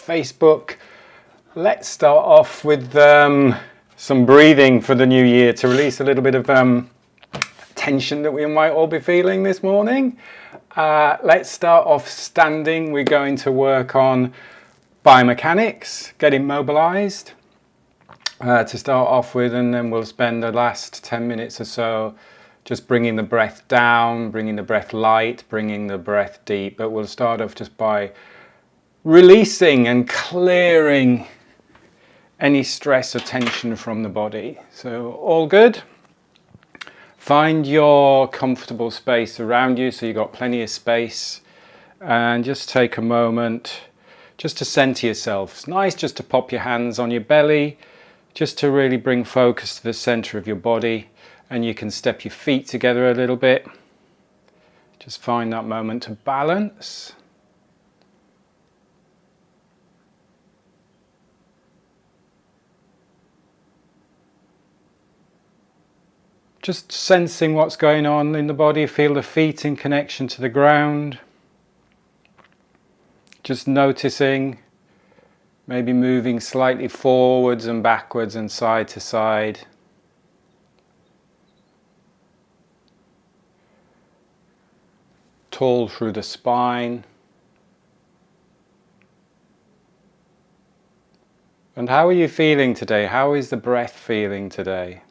Facebook. Let's start off with some breathing for the new year to release a little bit of tension that we might all be feeling this morning. Let's start off standing. We're going to work on biomechanics, getting mobilized to start off with, and then we'll spend the last 10 minutes or so just bringing the breath down, bringing the breath light, bringing the breath deep. But we'll start off just by releasing and clearing any stress or tension from the body. So all good. Find your comfortable space around you so you've got plenty of space, and just take a moment just to center yourself. It's nice just to pop your hands on your belly, just to really bring focus to the center of your body, and you can step your feet together a little bit. Just find that moment to balance. Just sensing what's going on in the body. Feel the feet in connection to the ground. Just noticing, maybe moving slightly forwards and backwards and side to side. Tall through the spine. And how are you feeling today? How is the breath feeling today?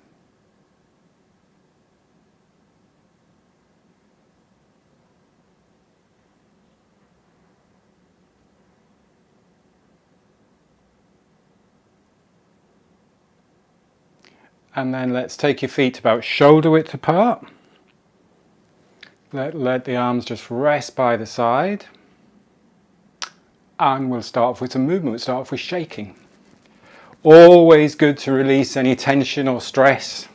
And then let's take your feet about shoulder width apart. Let the arms just rest by the side. And we'll start off with some movement. We'll start off with shaking. Always good to release any tension or stress.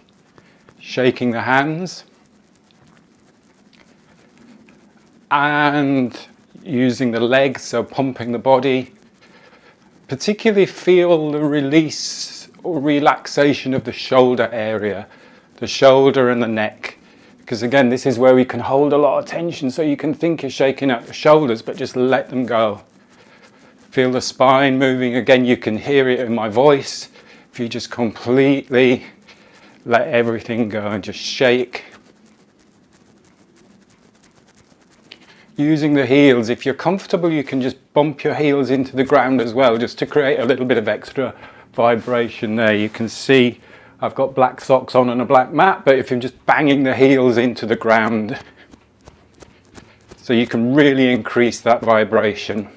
Shaking the hands. And using the legs, so pumping the body. Particularly feel the release or relaxation of the shoulder area, the shoulder and the neck, because again this is where we can hold a lot of tension. So you can think you're shaking out the shoulders, but just let them go. Feel the spine moving. Again, you can hear it in my voice. If you just completely let everything go and just shake. Using the heels, if you're comfortable, you can just bump your heels into the ground as well, just to create a little bit of extra vibration there. You can see I've got black socks on and a black mat, but if you're just banging the heels into the ground, so you can really increase that vibration.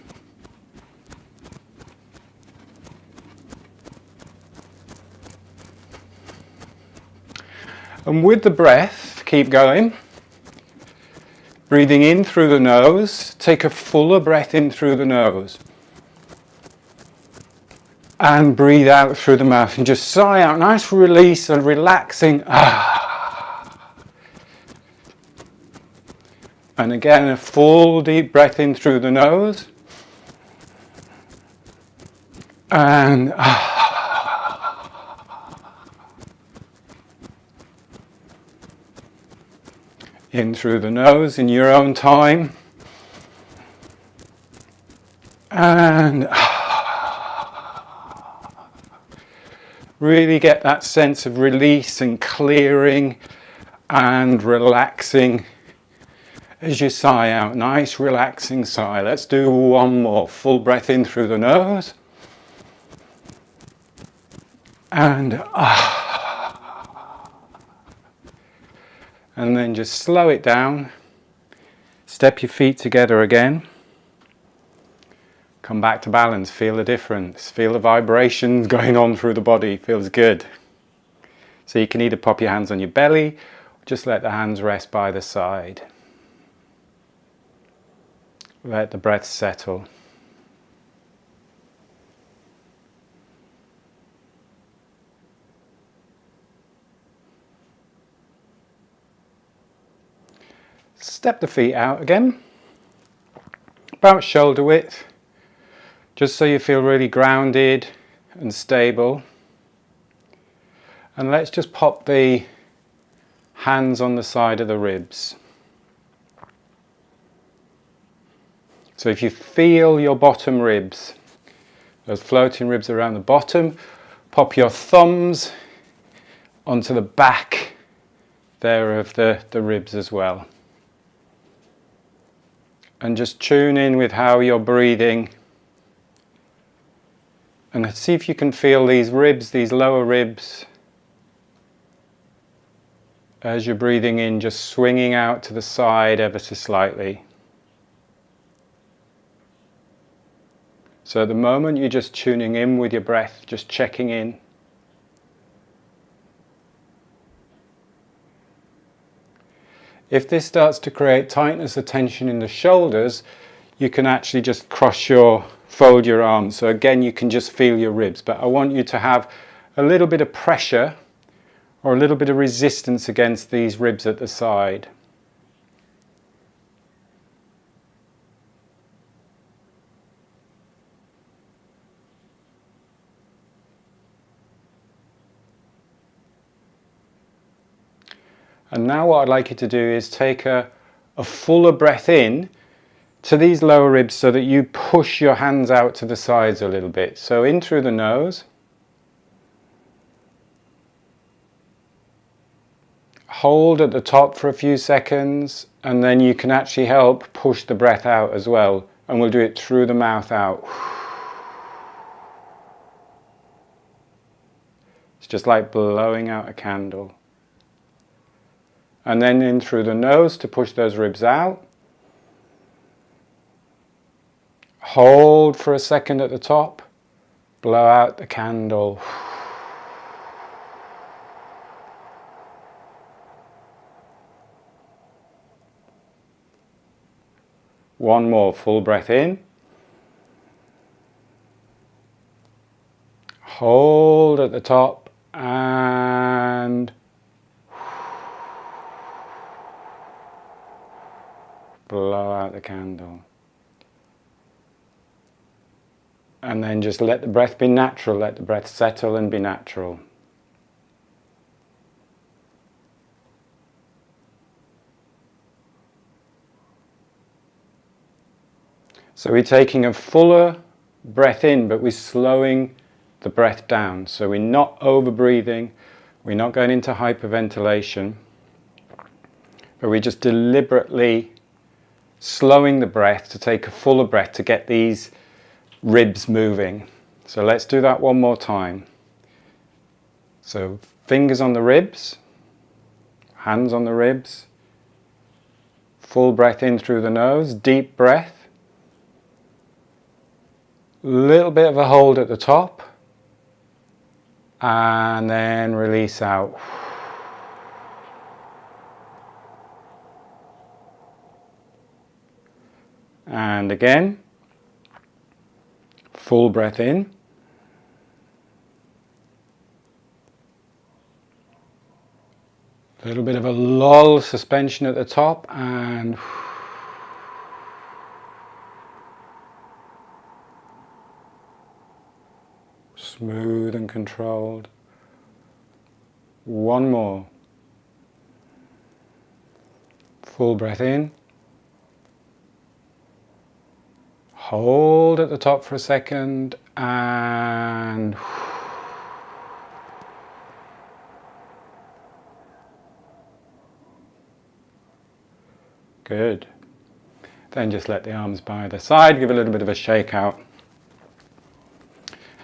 And with the breath, keep going. Breathing in through the nose, take a fuller breath in through the nose. And breathe out through the mouth and just sigh out. Nice release and relaxing. And again, a full deep breath in through the nose. And in through the nose in your own time. And really get that sense of release and clearing and relaxing as you sigh out. Nice relaxing sigh. Let's do one more. Full breath in through the nose. And then just slow it down. Step your feet together again. Come back to balance, feel the difference, feel the vibrations going on through the body, feels good. So you can either pop your hands on your belly, or just let the hands rest by the side. Let the breath settle. Step the feet out again, about shoulder width. Just so you feel really grounded and stable. And let's just pop the hands on the side of the ribs. So if you feel your bottom ribs, those floating ribs around the bottom. Pop your thumbs onto the back there of the ribs as well. And just tune in with how you're breathing. And see if you can feel these ribs, these lower ribs, as you're breathing in, just swinging out to the side ever so slightly. So at the moment you're just tuning in with your breath, just checking in. If this starts to create tightness or tension in the shoulders, you can actually just fold your arms. So again, you can just feel your ribs, but I want you to have a little bit of pressure or a little bit of resistance against these ribs at the side. And now what I'd like you to do is take a fuller breath in to these lower ribs so that you push your hands out to the sides a little bit. So in through the nose. Hold at the top for a few seconds, and then you can actually help push the breath out as well. And we'll do it through the mouth out. It's just like blowing out a candle. And then in through the nose to push those ribs out. Hold for a second at the top. Blow out the candle. One more full breath in. Hold at the top and blow out the candle. And then just let the breath be natural, let the breath settle and be natural. So we're taking a fuller breath in, but we're slowing the breath down. So we're not over breathing, we're not going into hyperventilation, but we're just deliberately slowing the breath to take a fuller breath to get these ribs moving. So let's do that one more time. So fingers on the ribs, hands on the ribs, full breath in through the nose, deep breath, little bit of a hold at the top, and then release out. And again, full breath in. A little bit of a lull, suspension at the top, and smooth and controlled. One more. Full breath in. Hold at the top for a second and good. Then just let the arms by the side, give a little bit of a shake out.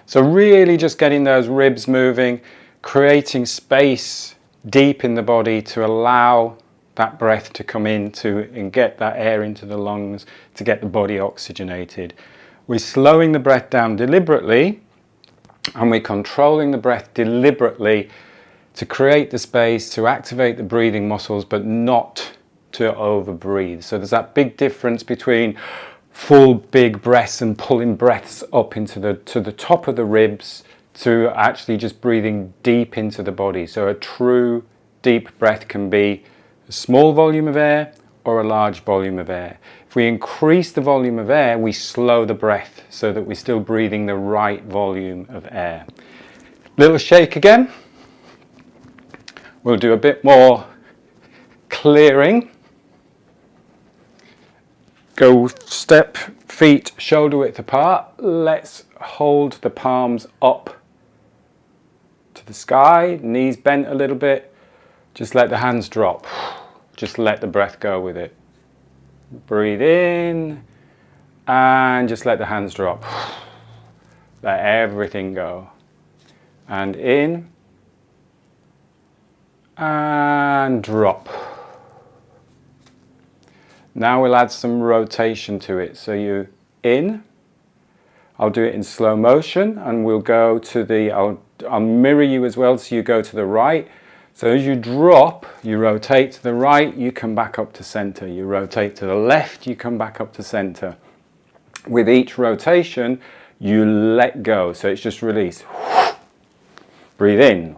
So really just getting those ribs moving, creating space deep in the body to allow that breath to come in and get that air into the lungs to get the body oxygenated. We're slowing the breath down deliberately, and we're controlling the breath deliberately to create the space to activate the breathing muscles, but not to over breathe. So there's that big difference between full big breaths and pulling breaths up into to the top of the ribs to actually just breathing deep into the body. So a true deep breath can be a small volume of air or a large volume of air. If we increase the volume of air, we slow the breath so that we're still breathing the right volume of air. Little shake again. We'll do a bit more clearing. Go step feet shoulder width apart. Let's hold the palms up to the sky, knees bent a little bit. Just let the hands drop. Just let the breath go with it. Breathe in and just let the hands drop. Let everything go. And in and drop. Now we'll add some rotation to it. So you in, I'll do it in slow motion, and we'll go to the, I'll mirror you as well, so you go to the right. So as you drop, you rotate to the right, you come back up to center. You rotate to the left, you come back up to center. With each rotation, you let go. So it's just release. Breathe in.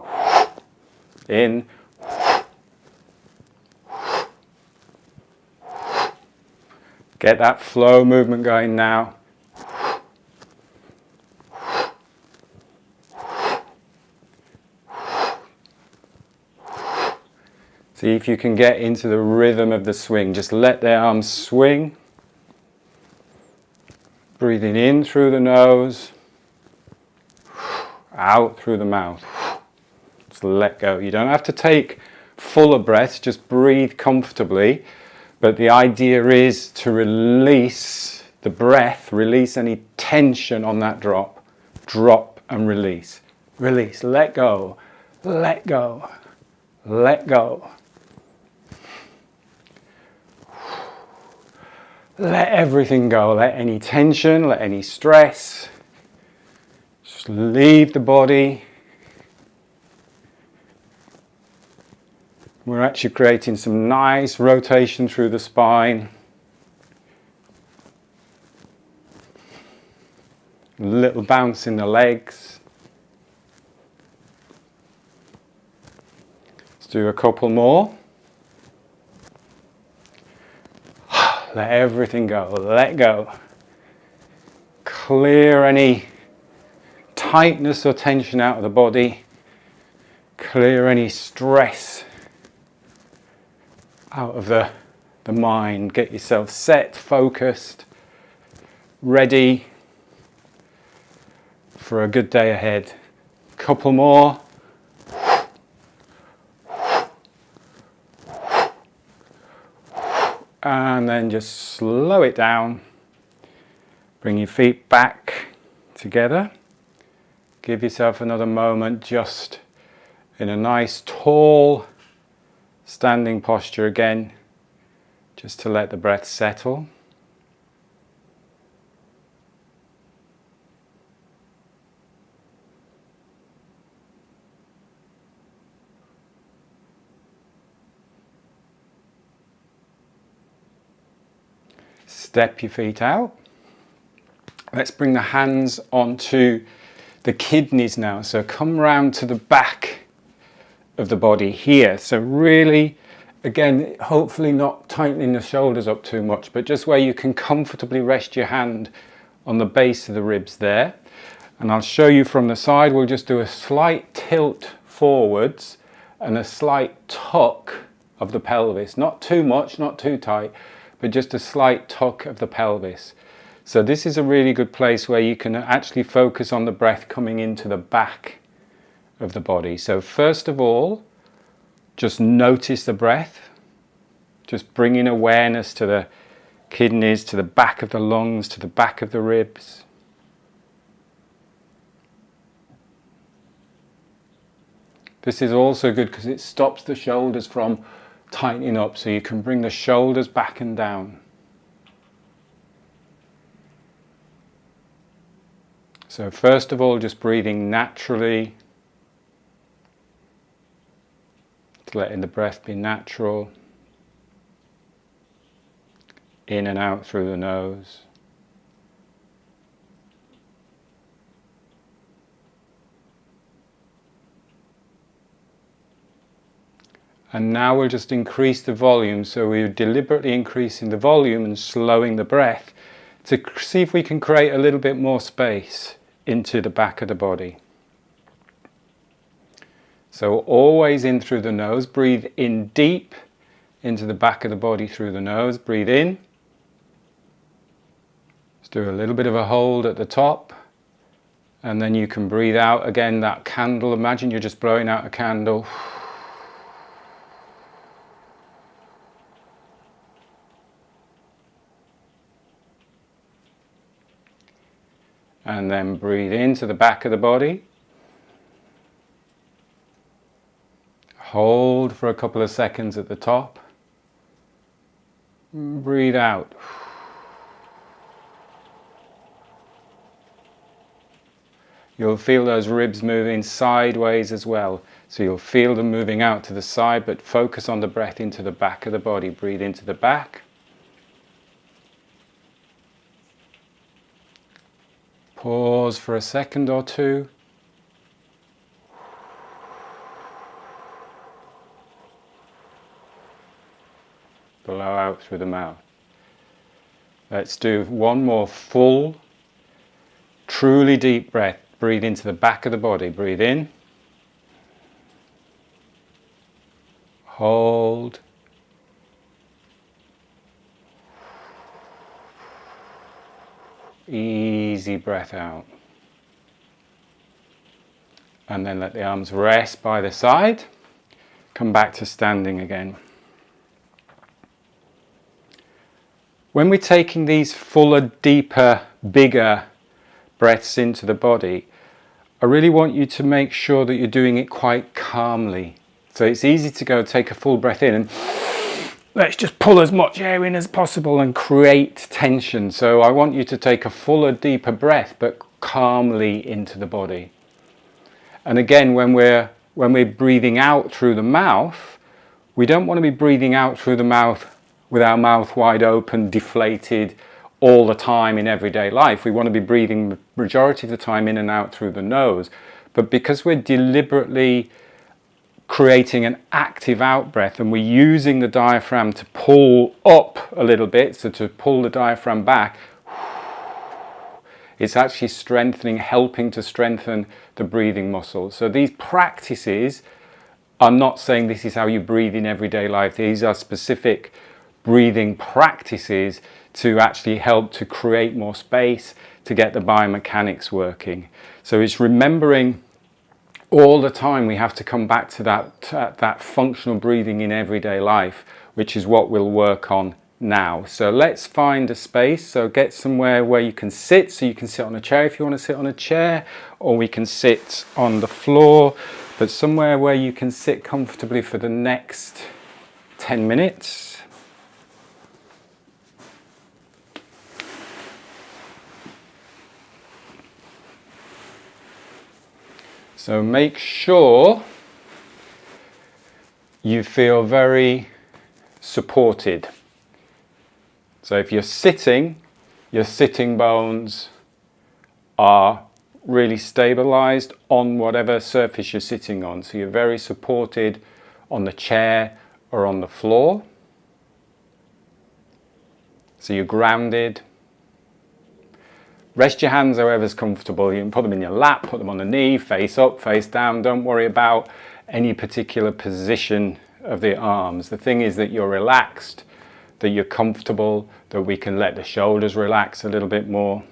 In. Get that flow movement going now. See if you can get into the rhythm of the swing. Just let the arms swing. Breathing in through the nose, out through the mouth. Just let go. You don't have to take fuller breaths, just breathe comfortably. But the idea is to release the breath, release any tension on that drop. Drop and release. Release, let go, let go, let go. Let everything go, let any tension, let any stress, just leave the body. We're actually creating some nice rotation through the spine. A little bounce in the legs. Let's do a couple more. Let everything go, let go. Clear any tightness or tension out of the body. Clear any stress out of the mind. Get yourself set, focused, ready for a good day ahead. Couple more. And then just slow it down. Bring your feet back together. Give yourself another moment just in a nice tall standing posture again, just to let the breath settle. Step your feet out. Let's bring the hands onto the kidneys now. So come round to the back of the body here. So really, again, hopefully not tightening the shoulders up too much, but just where you can comfortably rest your hand on the base of the ribs there. And I'll show you from the side. We'll just do a slight tilt forwards and a slight tuck of the pelvis. Not too much, not too tight, but just a slight tuck of the pelvis. So this is a really good place where you can actually focus on the breath coming into the back of the body. So first of all, just notice the breath. Just bringing awareness to the kidneys, to the back of the lungs, to the back of the ribs. This is also good because it stops the shoulders from tightening up, so you can bring the shoulders back and down. So first of all, just breathing naturally, letting the breath be natural, in and out through the nose. And now we'll just increase the volume, so we're deliberately increasing the volume and slowing the breath to see if we can create a little bit more space into the back of the body. So always in through the nose, breathe in deep into the back of the body through the nose, breathe in. do a little bit of a hold at the top, and then you can breathe out again, that candle. Imagine you're just blowing out a candle. And then breathe into the back of the body. Hold for a couple of seconds at the top. Breathe out. You'll feel those ribs moving sideways as well. So you'll feel them moving out to the side, but focus on the breath into the back of the body. Breathe into the back. Pause for a second or two. Blow out through the mouth. Let's do one more full, truly deep breath. Breathe into the back of the body. Breathe in. Hold. Easy breath out. And then let the arms rest by the side. Come back to standing again. When we're taking these fuller, deeper, bigger breaths into the body, I really want you to make sure that you're doing it quite calmly. So it's easy to go take a full breath in and let's just pull as much air in as possible and create tension. So I want you to take a fuller, deeper breath, but calmly into the body. And again, when we're breathing out through the mouth, we don't want to be breathing out through the mouth with our mouth wide open, deflated all the time in everyday life. We want to be breathing the majority of the time in and out through the nose. But because we're deliberately creating an active out breath and we're using the diaphragm to pull up a little bit, so to pull the diaphragm back, it's actually strengthening, helping to strengthen the breathing muscles. So these practices, I'm not saying this is how you breathe in everyday life. These are specific breathing practices to actually help to create more space, to get the biomechanics working. So it's remembering all the time we have to come back to that functional breathing in everyday life, which is what we'll work on now. So let's find a space. So get somewhere where you can sit. So you can sit on a chair if you want to sit on a chair, or we can sit on the floor, but somewhere where you can sit comfortably for the next 10 minutes. So make sure you feel very supported. So if you're sitting, your sitting bones are really stabilized on whatever surface you're sitting on. So you're very supported on the chair or on the floor. So you're grounded. Rest your hands however's comfortable. You can put them in your lap, put them on the knee, face up, face down. Don't worry about any particular position of the arms. The thing is that you're relaxed, that you're comfortable, that we can let the shoulders relax a little bit more.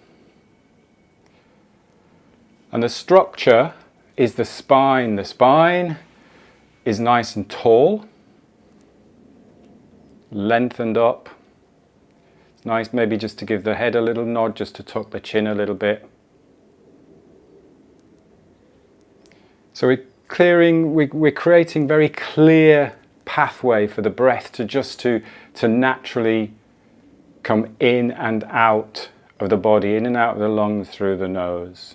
And the structure is the spine. The spine is nice and tall, lengthened up. It's nice maybe just to give the head a little nod, just to tuck the chin a little bit. So we're creating very clear pathway for the breath to naturally come in and out of the body, in and out of the lungs through the nose.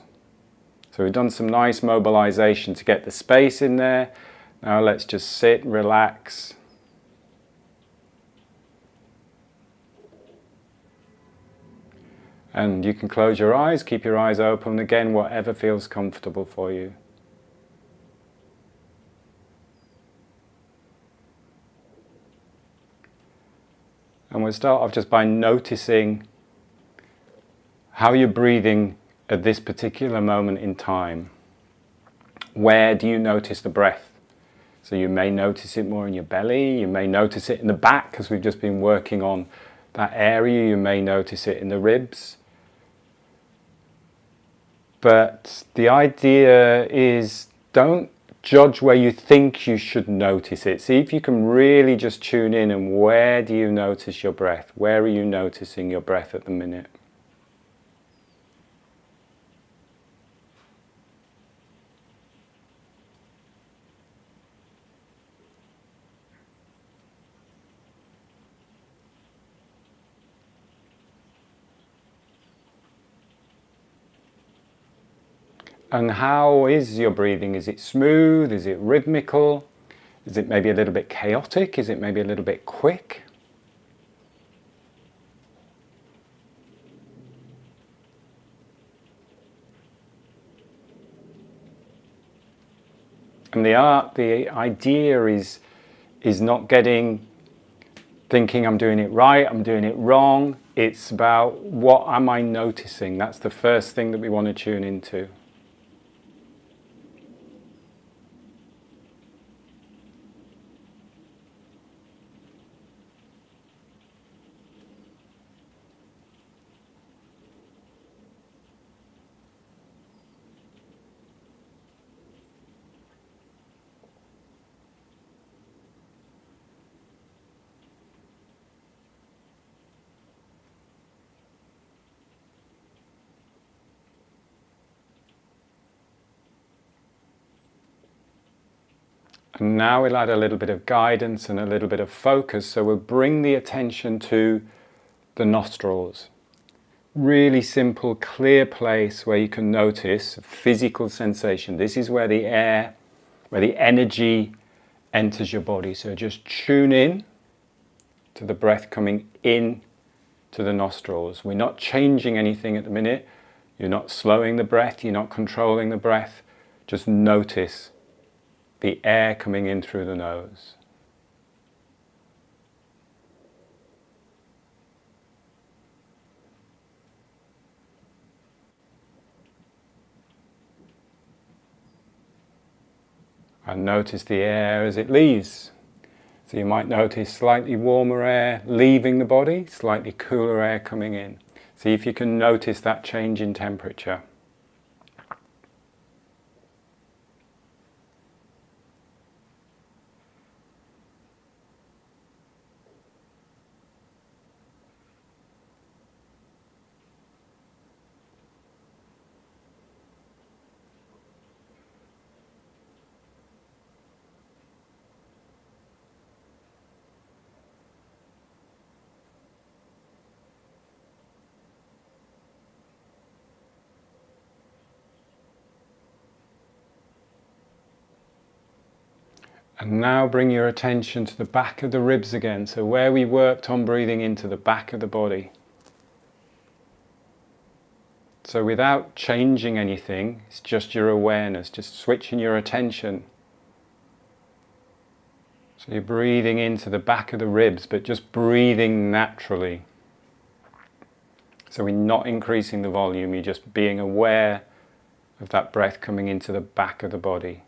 So we've done some nice mobilization to get the space in there. Now let's just sit, relax. And you can close your eyes, keep your eyes open, again, whatever feels comfortable for you. And we'll start off just by noticing how you're breathing at this particular moment in time. Where do you notice the breath? So you may notice it more in your belly, you may notice it in the back because we've just been working on that area, you may notice it in the ribs. But the idea is, don't judge where you think you should notice it. See if you can really just tune in, and where do you notice your breath? Where are you noticing your breath at the minute? And how is your breathing? Is it smooth? Is it rhythmical? Is it maybe a little bit chaotic? Is it maybe a little bit quick? And the idea is not thinking I'm doing it right, I'm doing it wrong. It's about, what am I noticing? That's the first thing that we want to tune into. And now we'll add a little bit of guidance and a little bit of focus. So we'll bring the attention to the nostrils. Really simple, clear place where you can notice physical sensation. This is where the air, where the energy enters your body. So just tune in to the breath coming in to the nostrils. We're not changing anything at the minute. You're not slowing the breath. You're not controlling the breath. Just notice the air coming in through the nose. And notice the air as it leaves. So you might notice slightly warmer air leaving the body, slightly cooler air coming in. See if you can notice that change in temperature. And now bring your attention to the back of the ribs again. So where we worked on breathing into the back of the body. So without changing anything, it's just your awareness, just switching your attention. So you're breathing into the back of the ribs, but just breathing naturally. So we're not increasing the volume, you're just being aware of that breath coming into the back of the body.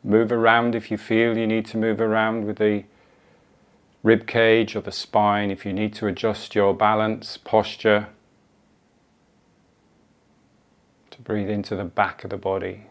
Move around if you feel you need to move around with the rib cage or the spine, if you need to adjust your balance, posture, to breathe into the back of the body.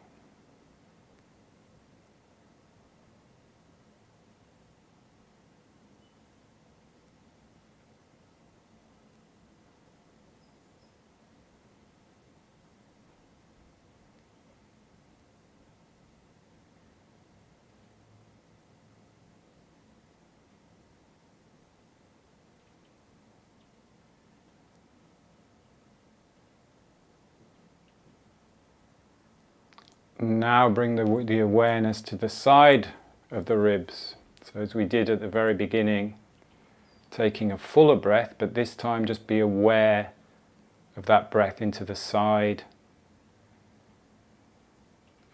Now bring the awareness to the side of the ribs. So as we did at the very beginning, taking a fuller breath, but this time just be aware of that breath into the side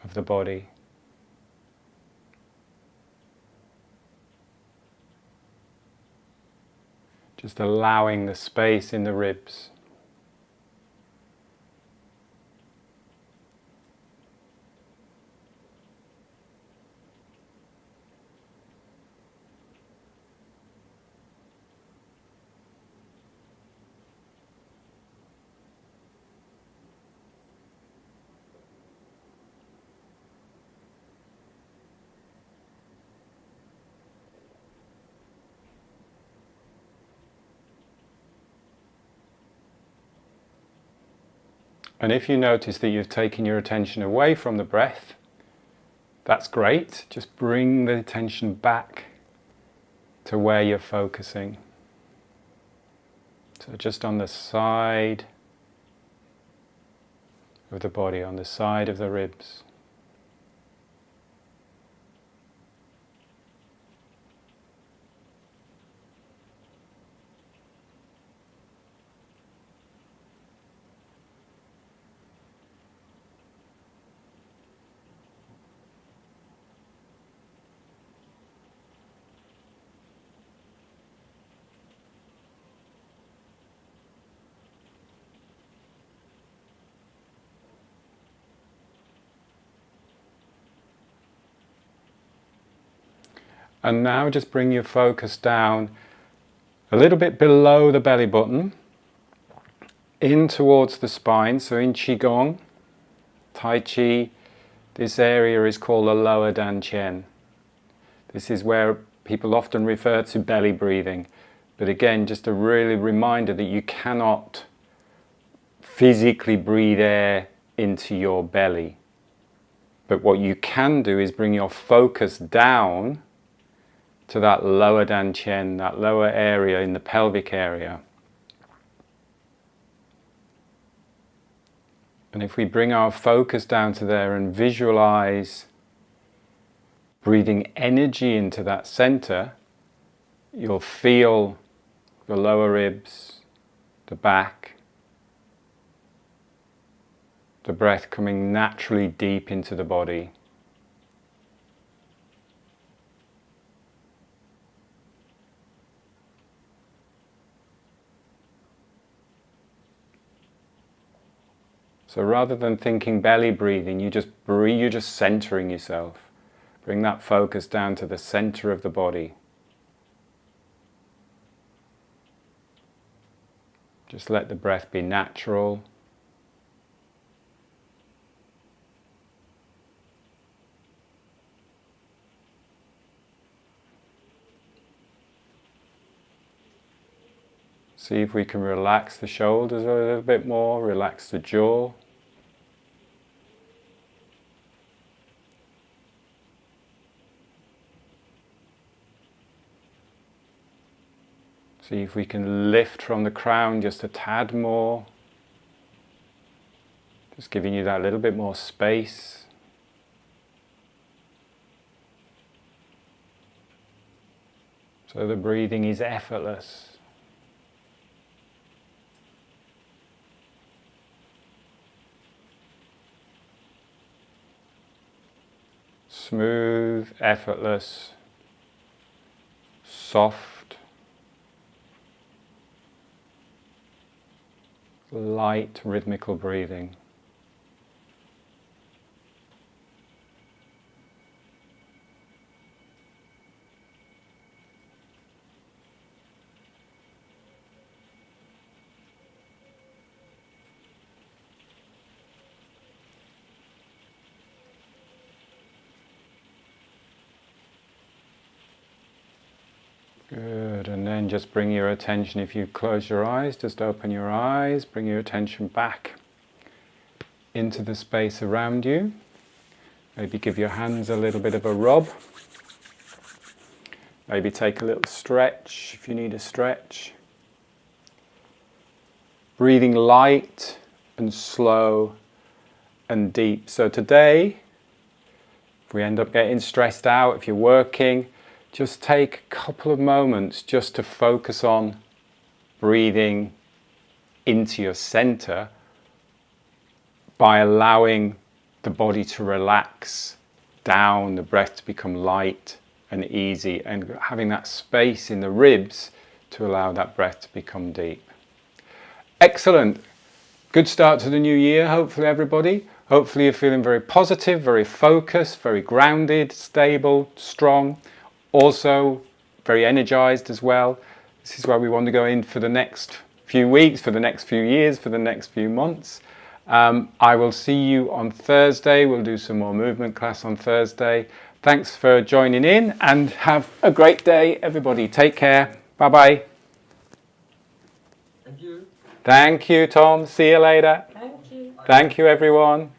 of the body. Just allowing the space in the ribs. And if you notice that you've taken your attention away from the breath, that's great. Just bring the attention back to where you're focusing. So just on the side of the body, on the side of the ribs. And now just bring your focus down a little bit below the belly button, in towards the spine. So in Qigong, Tai Chi, this area is called the lower Dan Chen. This is where people often refer to belly breathing. But again, just a really reminder that you cannot physically breathe air into your belly. But what you can do is bring your focus down to that lower Dan Chen, that lower area in the pelvic area. And if we bring our focus down to there and visualize breathing energy into that center, you'll feel the lower ribs, the back, the breath coming naturally deep into the body. So rather than thinking belly breathing, you just breathe, you're just centering yourself. Bring that focus down to the center of the body. Just let the breath be natural. See if we can relax the shoulders a little bit more, relax the jaw. See if we can lift from the crown just a tad more. Just giving you that little bit more space. So the breathing is effortless. Smooth, effortless, soft, light, rhythmical breathing. Good, and then just bring your attention, if you close your eyes, just open your eyes, bring your attention back into the space around you. Maybe give your hands a little bit of a rub. Maybe take a little stretch if you need a stretch. Breathing light and slow and deep. So today, if we end up getting stressed out, if you're working, just take a couple of moments just to focus on breathing into your center by allowing the body to relax down, the breath to become light and easy, and having that space in the ribs to allow that breath to become deep. Excellent. Good start to the new year, hopefully everybody. Hopefully you're feeling very positive, very focused, very grounded, stable, strong. Also very energized as well. This is where we want to go in for the next few weeks, for the next few years, for the next few months. I will see you on Thursday. We'll do some more movement class on Thursday. Thanks for joining in and have a great day, everybody. Take care. Bye-bye. Thank you. Thank you, Tom. See you later. Thank you. Thank you, everyone.